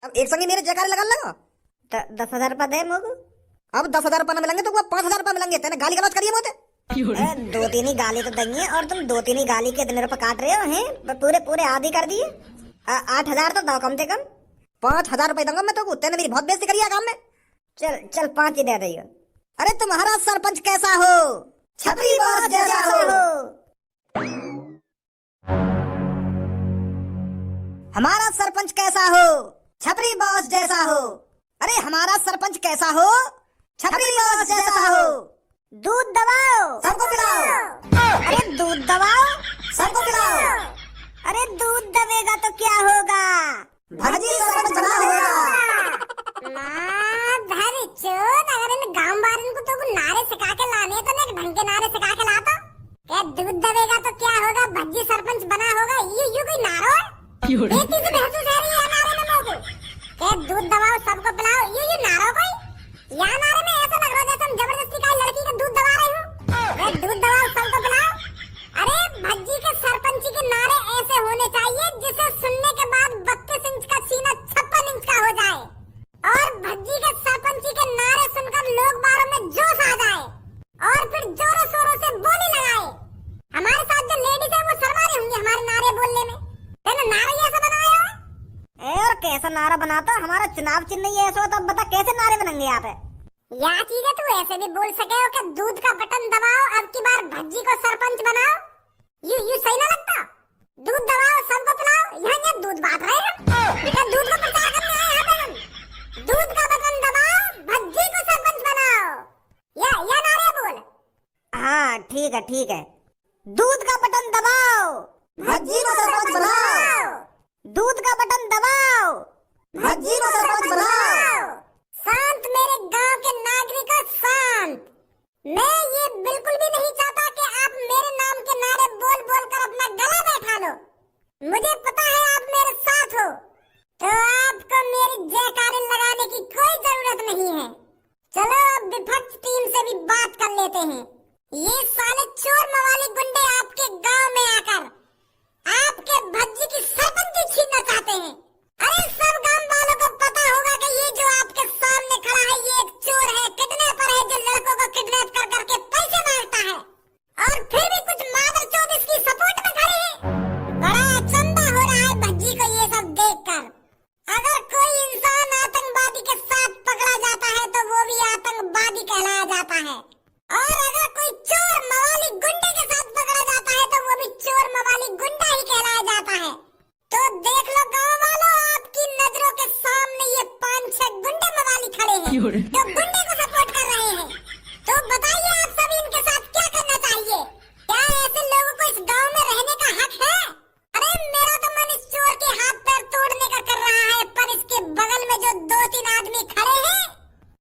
अब एक संगे मेरे जयकारे लगा लगा। 10,000 रुपया दे मोगू। अब 10,000 रुपया न मिलेंगे तो 5,000 रुपया मिलेंगे। तेने गाली गलौज करिए मोते। 2-3 ही गाली तो देंगे और तुम 2-3 ही गाली के इतने रुपए काट रहे हो हैं। पूरे पूरे आधी कर दिए। 8,000 तो दो कम से कम। 5,000 रुपए दूंगा मैं तो। तेने मेरी बहुत बेइज्जती करी है काम में। चल 5 ही दे दियो। अरे तुम्हारा सरपंच कैसा हो? छपरी बॉस जैसा हो। हमारा सरपंच कैसा हो? छपरी बॉस जैसा हो। अरे हमारा सरपंच कैसा हो? छपरी बॉस जैसा हो। दूध दबाओ सबको पिलाओ। अरे दूध दबाओ सबको पिलाओ। अरे दूध दबेगा तो क्या होगा? भजी सरपंच बना होगा। अगर इन गांव वालों को तो नारे सिखा के लाने तो ना ढंग के नारे सिखा के लाता। क्या दूध दबेगा तो क्या होगा? भज्जी सरपंच बना होगा। यू कोई नारा है? बेटी से महसूस है रही है नारे में लोगों। क्या दूध दबाओ सबको पिलाओ यू नारा कोई? या नारे में ऐसा लग रहा है जैसे हम जबरदस्ती का लड़की का दूध दबा रहे हो। दूध दबाओ सबको पिलाओ। अरे भज्जी के सरपंची के नारे ऐसे होने चाहिए जिसे सुनने के बाद 32 इंच का सीना 56 इंच का हो जाए और भज्जी के सरपंची के नारे सुनकर लोग बारों में जोश आ जाए और फिर जोरों शोरों से बोली लगाए। हमारे साथ जो लेडीज है वो शर्मा रही होंगी हमारे नारे बोलने में। तेने नारा ही ऐसा बनाया है? और कैसा नारा बनाता? हमारा चुनाव चिन्ह ही ऐसा हो तो अब बता कैसे नारे बनेंगे यहाँ पे? या चीज है तू ऐसे भी बोल सके हो कि दूध का बटन दबाओ अब की बार भज्जी को सरपंच बनाओ। यू सही ना लगता? दूध दबाओ सबको पिलाओ। यहाँ दूध बांट रहे हैं। दूध को प्रचार करने आए हैं हम। दूध का बटन दबाओ भज्जी को सरपंच बनाओ। या नारे बोल। हाँ ठीक है। दूध का बटन दबाओ भज्जी को सरपंच बनाओ। दूध का बटन दबाओ भज्जी को सरपंच बनाओ। शांत मेरे गांव के नागरिकों शांत। मैं ये बिल्कुल भी नहीं चाहता कि आप मेरे नाम के नारे बोल बोल कर अपना गला बैठा लो। मुझे पता है आप मेरे साथ हो तो आपको मेरी जयकारे लगाने की कोई जरूरत नहीं है। चलो अब विपक्ष टीम से भी बात कर लेते हैं। ये साले चोर मवाली गुंडे आपके गांव में आकर आपके भज्जी की सरपंची छीनना चाहते हैं। अरे सब गांव वालों को पता होगा कि ये जो आपके सामने खड़ा है ये एक चोर है, किडनैपर है जो लड़कों को किडनैप कर करके पैसे मांगता है और फिर भी कुछ मादरचोद इसकी सपोर्ट में खड़े हैं। बड़ा अचंभा हो रहा है भज्जी को ये सब देखकर। अगर कोई इंसान आतंकवादी के साथ पकड़ा जाता है तो वो भी आतंकवादी कहलाया जाता है और अगर कोई चोर मवाली गुंडे के साथ पकड़ा जाता है तो वो भी चोर मवाली गुंडा ही कहलाया जाता है। तो देख लो गांव वालों आपकी नजरों के सामने ये 5-6 गुंडे मवाली खड़े हैं जो गुंडे को सपोर्ट कर रहे हैं। तो बताइए आप सभी इनके साथ क्या करना चाहिए? क्या ऐसे लोगों को इस गांव में रहने का हक है? अरे मेरा तो मन इस चोर के हाथ पैर तोड़ने का कर रहा है पर इसके बगल में जो 2-3 आदमी खड़े हैं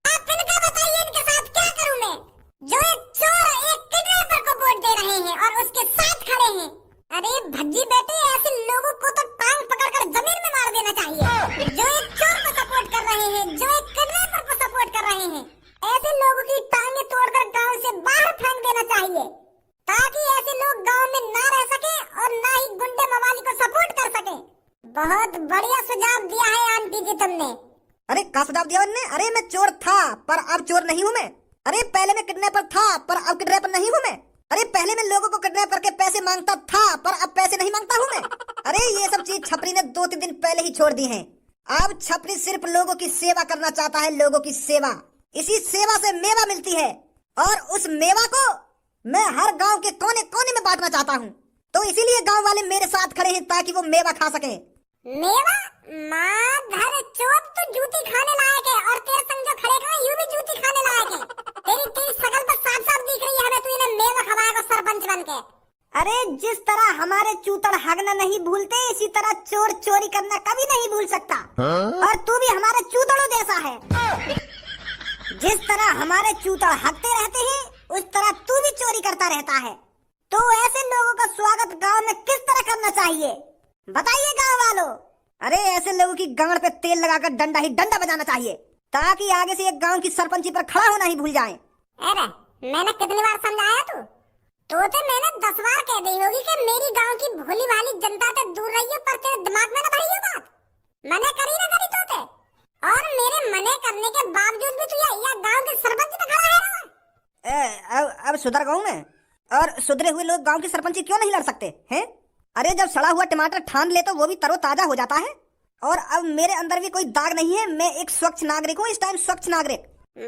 आप इनका बताइए इनके साथ क्या करूं मैं? जो एक चोर एक किडनैपर को वोट दे रहे हैं और उसके साथ खड़े हैं। अरे भज्जी बेटे ऐसे लोगों को तो टांग पकड़कर जमीन में मार देना चाहिए। जो एक चोर को सपोर्ट कर रहे हैं जो एक किडनैपर को सपोर्ट कर रहे हैं ऐसे लोगों की टांगें तोड़कर गांव से बाहर फेंक देना चाहिए ताकि ऐसे लोग गांव में ना रह सके और ना ही गुंडे मवाली को सपोर्ट कर सके। बहुत बढ़िया सुझाव दिया है आंटी जी तुमने। अरे क्या सुझाव दिया उन्होंने? अरे मैं चोर था पर अब चोर नहीं हूँ मैं। अरे पहले मैं किडनैपर था पर अब किडनैपर नहीं हूँ मैं। अरे पहले मैं लोगों को किडनैप करके पैसे मांगता था पर अब पैसे नहीं मांगता हूँ मैं। अरे ये सब चीज छपरी ने 2-3 दिन पहले ही छोड़ दी हैं। अब छपरी सिर्फ लोगों की सेवा करना चाहता है, लोगों की सेवा। इसी सेवा से मेवा मिलती है और उस मेवा को मैं हर गांव के कोने कोने में बांटना चाहता हूँ। तो इसीलिए गांव वाले मेरे साथ खड़े हैं ताकि वो मेवा खा सके। मेवा? माधर चोप तो जूती खाने लायक है और तेरे संग जो खड़े हैं यूं भी जूती खाने लायक है। तेरी शकल पर साफ-साफ दिख रही है हमें तू इन्हें मेवा खवाएगा सरपंच बनके। अरे जिस तरह हमारे चूतर हगना नहीं भूलते इसी तरह चोर चोरी करना कभी नहीं भूल सकता। और तू भी हमारे चूतड़ों जैसा है। जिस तरह हमारे चूतर हगते रहते हैं उस तरह तू भी चोरी करता रहता है। तो ऐसे लोगों का स्वागत गांव में किस तरह करना चाहिए बताइए गांव वालों? अरे ऐसे लोगों की गांड पे तेल लगाकर डंडा ही डंडा बजाना चाहिए ताकि आगे से एक गांव की सरपंची पर खड़ा होना ही भूल जाएं। अरे मैंने कितनी बार समझाया तो मैंने 10 बार कह दी होगी कि मेरी गांव की भोली भाली जनता से दूर रहिए पर तेरे दिमाग में ना भरी ये बात। मैंने करी ना करी तो और मेरे मने करने के बावजूद भी तू ये गांव के सरपंच पे खड़ा है। अब सुधर गया हूं मैं। और सुधरे हुए लोग गांव की सरपंची क्यों नहीं लड़ सकते हैं? अरे जब सड़ा हुआ टमाटर ठान ले तो वो भी तरोताजा हो जाता है। और अब मेरे अंदर भी कोई दाग नहीं है, मैं एक स्वच्छ नागरिक हूँ, इस टाइम स्वच्छ नागरिक।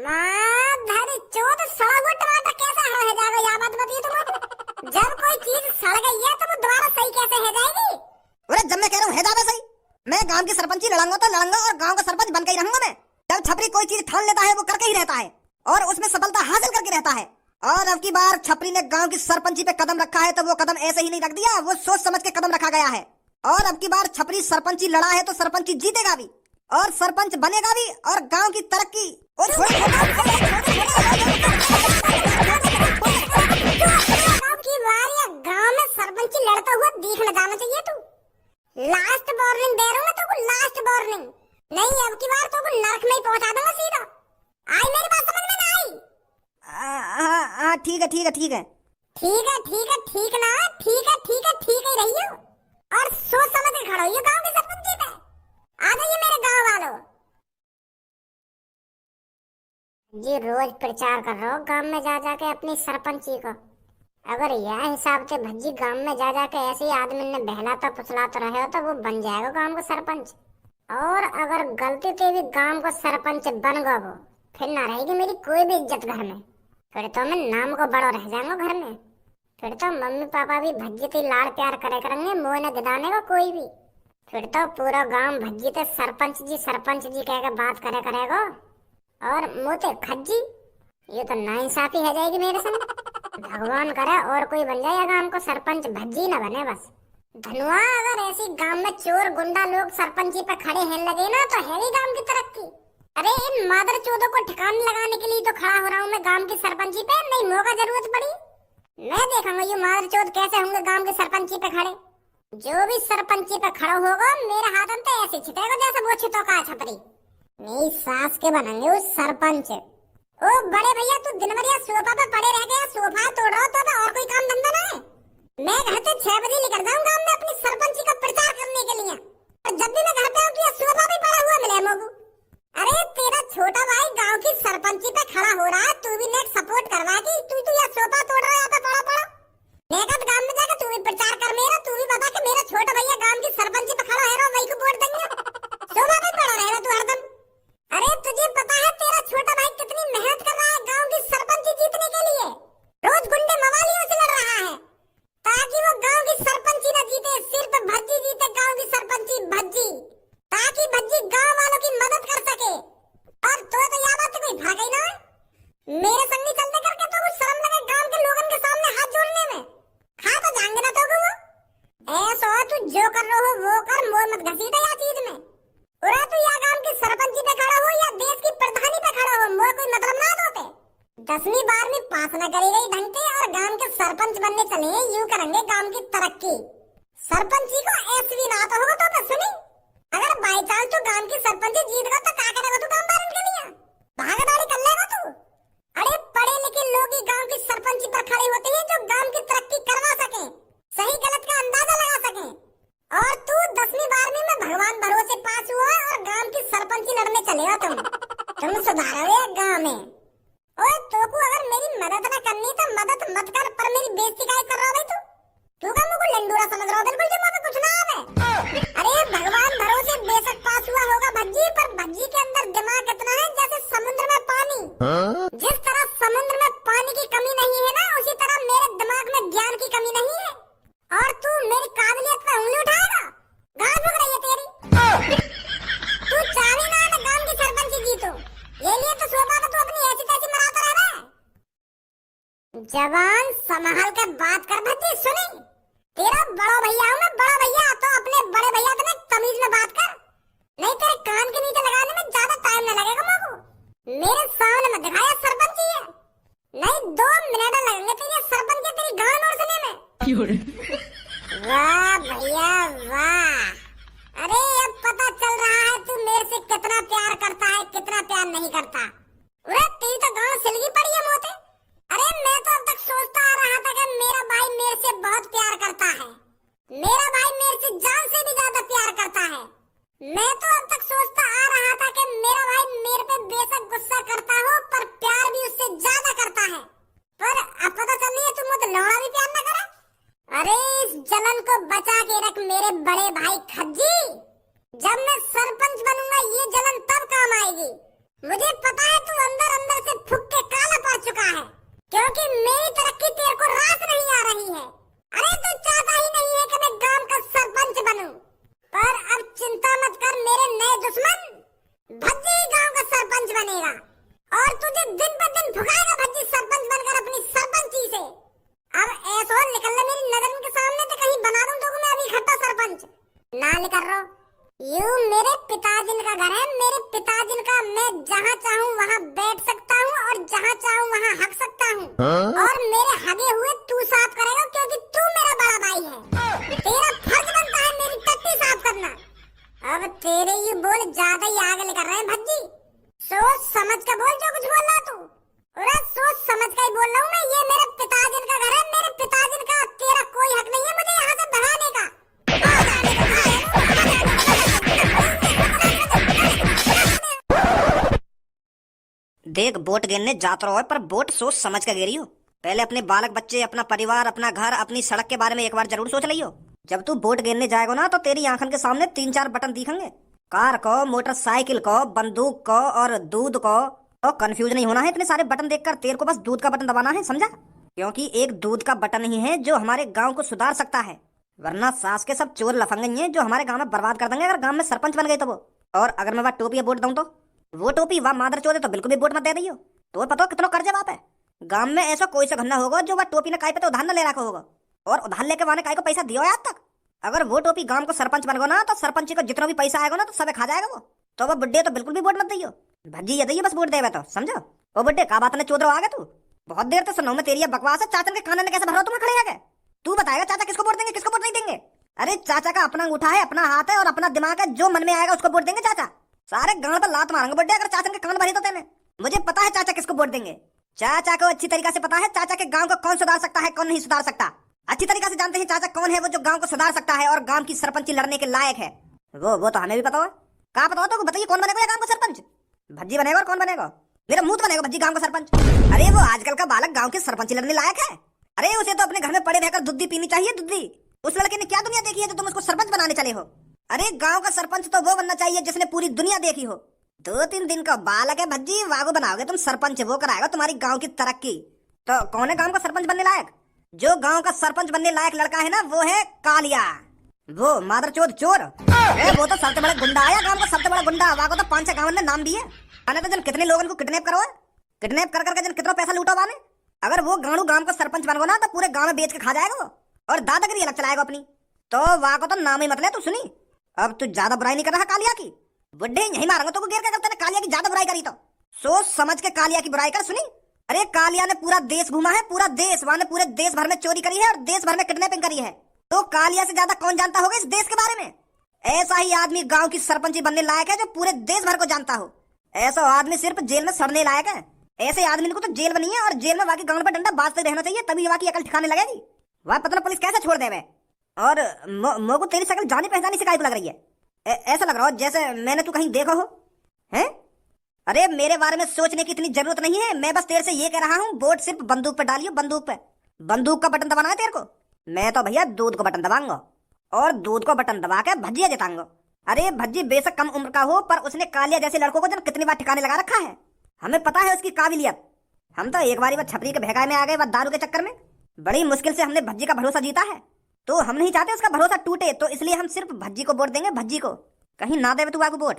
माधर चोद, सड़ा हुआ टमाटर कैसे रह जाएगा? यह बात बताइए तुम। जब कोई चीज सड़ गई है तो वो दोबारा सही कैसे हो जाएगी? अरे जब मैं कह रहा हूँ है जावे सही, मैं गांव की सरपंची लड़ूंगा तो लड़ूंगा और गांव का सरपंच बन के ही रहूंगा मैं। जब छपरी कोई चीज ठान लेता है वो करके ही रहता है और उसमें सफलता हासिल करके रहता है। और अब की बार छपरी ने गांव की सरपंची पे कदम रखा है तो वो कदम ऐसे ही नहीं रख दिया, वो सोच समझ के कदम रखा गया है। और अब की बार छपरी सरपंची लड़ा है तो सरपंची जीतेगा भी और सरपंच बनेगा भी और गांव की तरक्की। गांव में सरपंची लड़ता हुआ दिख न जाना चाहिए तू। लास्ट वार्निंग दे रहा हूँ मैं तुमको, लास्ट वार्निंग। नहीं अब की बार तुमको नरक में ही पहुंचा दूंगा सीधा। आई मेरी बात समझ में ना आई? हाँ ठीक है ठीक है ठीक है ठीक है ठीक है ठीक ना, ठीक है ठीक है ठीक ही रही हो और सोच समझ के खड़ा हो गांव के सरपंची पे। आ जाइए मेरे गांव वालों। जी रोज प्रचार कर रहा हो गांव में जा जाके अपनी सरपंची को। अगर यह हिसाब से भज्जी गांव में जा जाके ऐसे ही आदमी ने बहलाता फुसलाता रहे हो तो वो बन जाएगा गांव का सरपंच। और अगर गलती से भी गांव का सरपंच बन गया वो, फिर ना रहेगी मेरी कोई भी इज्जत घर में। फिर तो मैं नाम को बड़ा रह जाऊंगा घर में। फिर तो मम्मी पापा भी भज्जी से लाड़ प्यार करे करेंगे, मुँह न गिदाने को कोई भी। फिर तो पूरा गांव भज्जी से सरपंच जी कह के बात करे करेगा और मुँह से खज्जी। ये तो नाइंसाफी है जाएगी मेरे संग। भगवान करे और कोई बन जाए गांव को सरपंच, भज्जी न बने बस। धनुआ अगर ऐसी गांव में चोर गुंडा लोग सरपंची पे खड़े हैं लगे ना तो है ही गांव की तरक्की। अरे इन मादर चोदों को ठिकाने लगाने के लिए तो खड़ा हो रहा हूँ मैं गांव की सरपंची पे। नहीं मौका जरूरत पड़ी मैं देखूंगा ये मादर चोद कैसे होंगे गांव की सरपंची पे खड़े। जो भी सरपंची पे खड़ा होगा मेरे हाथ में ऐसे छिटेगा जैसे वो छिटो का छपरी। मेरी सास के बनेंगे उस सरपंच। ओ बड़े भैया तू दिन भर सोफा पे पड़े रह गया, सोफा तोड़ रहा तो और कोई काम धंधा ना है? मैं घर से 6 बजे निकल जाऊँ गांव में अपनी सरपंची का प्रचार करने के लिए। और जब भी मैं घर पे आऊँ तो सोफा भी पड़ा हुआ मिले मोगू। अरे तेरा छोटा भाई गांव की सरपंची पे खड़ा हो रहा है, तू भी नेट सपोर्ट करवा की तू ये सोफा तोड़ रहा है यहाँ पे पड़ा पड़ा। नेकत गांव में जाकर तू भी प्रचार कर मेरा, तू भी बता कि मेरा छोटा भैया गांव की सरपंची पे खड़ा है वही को वोट देंगे। सोफा पे पड़ा रहेगा तू हरदम। अरे तुझे पता है तेरा छोटा भाई कितनी मेहनत कर रहा है गांव की सरपंची जीतने के लिए? रोज गुंडे मवालियों से लड़ रहा है ताकि वो गांव की सरपंची न जीते, सिर्फ भज्जी जीते गांव की सरपंची भज्जी, ताकि भज्जी गांव वालों की मदद कर सके। और तो यह बात कोई भाग ही ना है मेरे संग नहीं चलने करके तो कुछ शर्म लगे गांव के लोगों के सामने हाथ जोड़ने में। खा तो जाएंगे ना तो वो ऐसा तू जो कर रहा हो वो कर, मोर मत घसीटा या चीज में। और तू या गांव की सरपंची पे खड़ा हो या देश की प्रधानी पे खड़ा हो, मोर कोई मतलब ना होते। 10वीं 12वीं पास न करी गई ढंग से और गांव के सरपंच बनने चले यूं करेंगे गांव की तरक्की। सरपंची को ऐसे भी ना आता होगा तो मैं सुनी। अगर बाई चांस तू गांव की सरपंची जीत गया तो क्या करेगा तू गांव वालों के लिए? भागीदारी कर लेगा तू? अरे पढ़े लिखे लोग ही गांव की सरपंची पर खड़े होते हैं जो गांव की तरक्की करवा सके, सही गलत का अंदाजा लगा सके। और तू 10वीं 12वीं में भगवान भरोसे पास हुआ और गांव की सरपंची लड़ने चलेगा तुम सुधारोगे गांव में। ओए तो को अगर मेरी मदद न करनी तो मदद मत कर, पर मेरी बेइज्जती काहे कर रहा है भाई तू का मुझको लंडूरा समझ रहा हो बिल्कुल जो मुझे कुछ ना आवे। अरे भगवान भरोसे बेशक पास हुआ होगा भज्जी, पर भज्जी के अंदर दिमाग इतना है जैसे समुद्र में पानी। जिस तरह समुद्र में पानी की कमी नहीं है ना, उसी तरह मेरे दिमाग में ज्ञान की कमी नहीं है। और तू मेरी काबिलियत पे उंगली उठाएगा? गाल भुग रही है तेरी। तू चाहे ना मैं गांव की सरपंची जीतूं, ये लिए तो सोफा पे तू अपनी ऐसी तैसी मराता रह रहा है। जवान संभाल के बात कर भज्जी, सुनी तेरा बड़ा भैया हूँ मैं, बड़ा भैया तो अपने बड़े भैया से तमीज में बात कर, नहीं तेरे कान के नीचे लगाने में ज्यादा टाइम न लगेगा मोको। मेरे सामने मत दिखाया सरपंची है, नहीं 2 मिनट लगेंगे तेरे सरपंच के तेरी गांव नोट सुनने में। वाह भैया वाह। अरे अब पता चल रहा है तू मेरे से कितना प्यार करता है कितना प्यार नहीं करता। अरे तेरी तो गांव सिलगी पड़ी है मोते। अरे मैं तो अब तक सोचता आ रहा था कि मेरा भाई मेरे से बहुत प्यार करता है, मेरा भाई मेरे से जान से भी ज्यादा प्यार करता है। मैं तो अब तक सोचता आ रहा था कि को बचा के रख मेरे बड़े भाई खज्जी। जब मैं सरपंच बनूंगा ये जलन तब काम आएगी। मुझे पता है तू अंदर अंदर से फूक के काला पड़ चुका है, क्योंकि मेरी तरक्की तेरे को रास नहीं आ रही है। अरे तू चाहता ही नहीं है कि मैं गांव का सरपंच बनूं, पर अब चिंता मत कर मेरे नए दुश्मन, भज्जी गांव का सरपंच बनेगा और तुझे दिन पर दिन भुगाएगा भज्जी सरपंच बनकर अपनी सरपंची से। अब ऐसा निकल ले मेरी नजर के सामने तो कहीं बना दूं तो मैं अभी इकट्ठा सरपंच ना निकल रहा। यू मेरे पिताजी का घर है, मेरे पिताजी का, मैं जहाँ चाहूँ वहाँ बैठ सकता हूँ और जहाँ चाहूँ वहाँ हक सकता हूँ। और मेरे हगे हुए तू साफ करेगा क्योंकि तू मेरा बड़ा भाई है। तेरा फर्ज बनता है मेरी टट्टी साफ करना। अब तेरे ये बोल ज्यादा ही आगे लेकर रहे हैं भज्जी। सोच समझ कर बोल जो कुछ बोल रहा तू। अरे सोच समझ कर ही बोल रहा हूँ मैं। ये मेरे पिताजी का घर है, मेरे पिताजी का, तेरा कोई हक नहीं है मुझे यहाँ से भगाने का। देख वोट गिरने जात रहो है, पर वोट सोच समझ कर गिरी हो। पहले अपने बालक बच्चे, अपना परिवार, अपना घर, अपनी सड़क के बारे में एक बार जरूर सोच लियो। जब तू वोट गिरने जाएगा ना तो तेरी आंखन के सामने 3-4 बटन दिखेंगे, कार को, मोटरसाइकिल को, बंदूक को और दूध को। तो कंफ्यूज नहीं होना है इतने सारे बटन देखकर, तेरे को बस दूध का बटन दबाना है, समझा? क्योंकि एक दूध का बटन ही है जो हमारे गाँव को सुधार सकता है, वरना सास के सब चोर लफंगे हैं जो हमारे गाँव में बर्बाद कर देंगे अगर गाँव में सरपंच बन गए तो वो। और अगर मैं वह टोपी वोट दूं तो वो टोपी वह मादर चोर है तो बिल्कुल भी वोट मत दे दियो। तो पता कितना कर्जे बाप है गांव में, ऐसा कोई सा घन्ना होगा जो वह टोपी ने काय पे तो उधार न ले रखा होगा, और उधार लेके वाने काय को पैसा दियो आज तक। अगर वो टोपी गांव को सरपंच बन गो ना तो सरपंच को जितना भी पैसा आएगा ना तो सब खा जाएगा वो। तो वो बुड्ढे तो बिल्कुल भी वोट मत दियो भज्जी, ये दियो बस वोट देवे तो, समझो? वो बुड्ढे का बात ने चोदरो आ गए तू, बहुत देर से सुनो मैं तेरी बकवास है। चाचा के कान ने कैसे भरो तुम्हें खड़े आ गए? तू बताएगा चाचा किसको वोट देंगे किसको वोट नहीं देंगे? अरे चाचा का अपना अंगूठा है, अपना हाथ है और अपना दिमाग है, जो मन में आएगा उसको वोट देंगे चाचा। सारे गांव पर लात मारेंगे बुड्ढे अगर चाचा के कान भरे तो तेने। मुझे पता है चाचा किसको वोट देंगे, चाचा को अच्छी तरीके से पता है चाचा के गांव को कौन सुधार सकता है कौन नहीं सुधार सकता। अच्छी तरीके से जानते हैं चाचा कौन है वो जो गांव को सुधार सकता है और गांव की सरपंची लड़ने के लायक है। वो तो हमें भी पता हो। कहाँ पता हो तो बताइए कौन बनेगा गांव का सरपंच? भज्जी बनेगा और कौन बनेगा? मेरा मुंह बनेगा भज्जी गांव का सरपंच। अरे वो आजकल का बालक गांव की सरपंची लड़ने लायक है। अरे उसे तो अपने घर में पड़े रहकर दूधी पीनी चाहिए, दूधी। उस लड़के ने क्या दुनिया देखी है जो तुम उसको सरपंच बनाने चले हो? अरे गांव का सरपंच तो वो बनना चाहिए जिसने पूरी दुनिया देखी हो। 2-3 दिन का बालक है भज्जी, वागो बनाओगे तुम सरपंच, वो कराएगा तुम्हारी गांव की तरक्की। तो कौन है गांव का सरपंच बनने लायक? जो गांव का सरपंच बनने लायक लड़का है ना वो है कालिया, वो मादरचोद चोर। वो तो सबसे बड़ा गुंडा आया गांव का, सबसे बड़ा गुंडा। वागो तो 5-6 गांव ने नाम दिए। अने तो जन कितने लोगों को किडनैप करो, किडनैप कर करके जन कितना पैसा लूटा वाने। अगर वो गांव का सरपंच बन गो ना तो पूरे गांव में बेच के खा जाएगा वो, और दादागिरी अलग चलाएगा अपनी। तो वागो तो नाम ही मत ले तू, सुनी? अब तू ज्यादा बुराई नहीं कर रहा कालिया की, बुड्ढे यही मारेंगे तो गिर के करते कालिया की ज्यादा बुराई करी तो सोच समझ के कालिया की बुराई कर, सुनी? अरे कालिया ने पूरा देश घूमा है, पूरा देश, वहां ने पूरे देश भर में चोरी करी है और देश भर में किडनैपिंग करी है। तो कालिया से ज्यादा कौन जानता होगा इस देश के बारे में? ऐसा ही आदमी गांव की सरपंची बनने लायक है जो पूरे देश भर को जानता हो। ऐसा आदमी सिर्फ जेल में सड़ने लायक है। ऐसे आदमी को तो जेल बनी है और जेल में बाकी गांव पर डंडा बाजते रहना चाहिए, तभी वहां की अकल ठिकाने लगेगी। वह पता पुलिस कैसे छोड़ देवे। और मोको तेरी शकल जानी पहचानी से काहे को लग रही है? ऐसा लग रहा हो जैसे मैंने तू कहीं देखा हो हैं? अरे मेरे बारे में सोचने की इतनी जरूरत नहीं है, मैं बस तेरे से ये कह रहा हूँ वोट सिर्फ बंदूक पे डालियो, बंदूक पे। बंदूक का बटन दबाना है तेरे को, मैं तो भैया दूध को बटन दबाऊंगा और दूध को बटन दबा के भज्जिया जिताऊंगा। अरे भज्जी बेशक कम उम्र का हो पर उसने कालिया जैसे लड़कों को जन कितनी बार ठिकाने लगा रखा है, हमें पता है उसकी काबिलियत। हम तो एक बारी छपरी के भगाए में आ गए, दारू के चक्कर में बड़ी मुश्किल से हमने भज्जी का भरोसा जीता है। तो हम नहीं चाहते उसका भरोसा टूटे, तो इसलिए हम सिर्फ भज्जी को वोट देंगे, भज्जी को। कहीं ना देवे तू आगू वोट।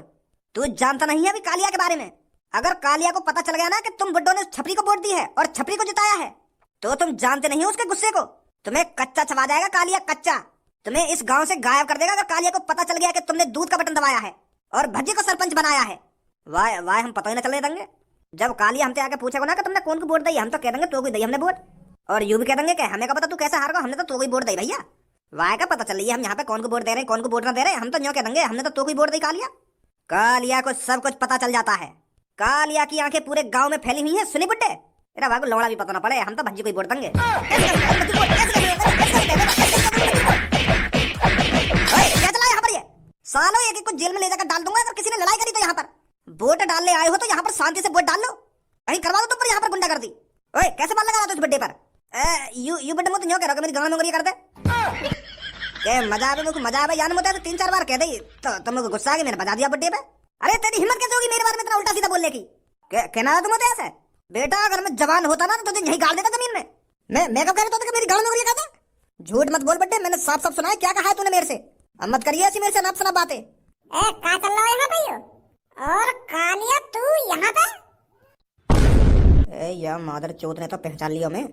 तू जानता नहीं है अभी कालिया के बारे में। अगर कालिया को पता चल गया ना कि तुम बुड्ढों ने छपरी को वोट दी है और छपरी को जिताया है तो तुम जानते नहीं हो उसके गुस्से को। तुम्हें कच्चा चबा जाएगा कालिया, कच्चा। तुम्हें इस गांव से गायब कर देगा अगर कालिया को पता चल गया कि तुमने दूध का बटन दबाया है और भज्जी को सरपंच बनाया है। वाह वाह, हम पता ही ना चलने देंगे। जब कालिया हमसे आके पूछेगा ना कि तुमने कौन को वोट दी, हम तो कह देंगे तो कोई दी हमने वोट, और यूं भी कह देंगे कि हमें का पता तू कैसे हार गया, हमने तो कोई वोट दी भैया। वाह का पता चल रही है हम यहाँ पे कौन को वोट दे रहे हैं कौन को वोट ना दे रहे हैं, हम तो यूं कह देंगे हमने तो कोई वोट दी कालिया। कालिया को सब कुछ पता चल जाता है। कालिया की आंखें पूरे गांव में फैली हुई हैं, सुनी बुड्ढे? तेरा भाग लौड़ा भी पता ना पड़े, हम तो भज्जी को ही वोट देंगे। क्या चला यहाँ पर? ये सालों एक एक को जेल में ले जाकर डाल दूंगा अगर किसी ने लड़ाई करी तो। यहाँ पर वोट डालने आए हो तो यहाँ पर शांति से वोट डाल लो, कहीं करवा दो तुम पर यहाँ पर गुंडा कर दी। ओए कैसे बाल लगा रहा तू इस बुड्ढे पर? यू बुड्ढे मुझे न्यों कह रहा मेरी गांव नौकरी कर दे। के मजा आवे जान मुझे तो 3-4 बार कह दी तो तुम लोग गुस्सा आ गए मैंने बजा दिया बर्थडे पे। अरे तेरी हिम्मत कैसे होगी मेरे बारे में इतना उल्टा सीधा बोलने की? कहना था तुम मुझे ऐसे? बेटा अगर मैं जवान होता ना तो तुझे यही गाड़ देता जमीन में। मैं कब कह रहा था कि मेरी गाड़ नौकरी कहता? झूठ मत बोल बड्डे, मैंने साफ साफ सुना है क्या कहा है तूने मेरे से। अब मत करिए ऐसी मेरे से अनाप शनाप बातें। कहाँ चल रहा है यहाँ पे यो? और कालिया तू यहाँ पे? ए यार मादर चौथ ने तो पहचान लिया मैं।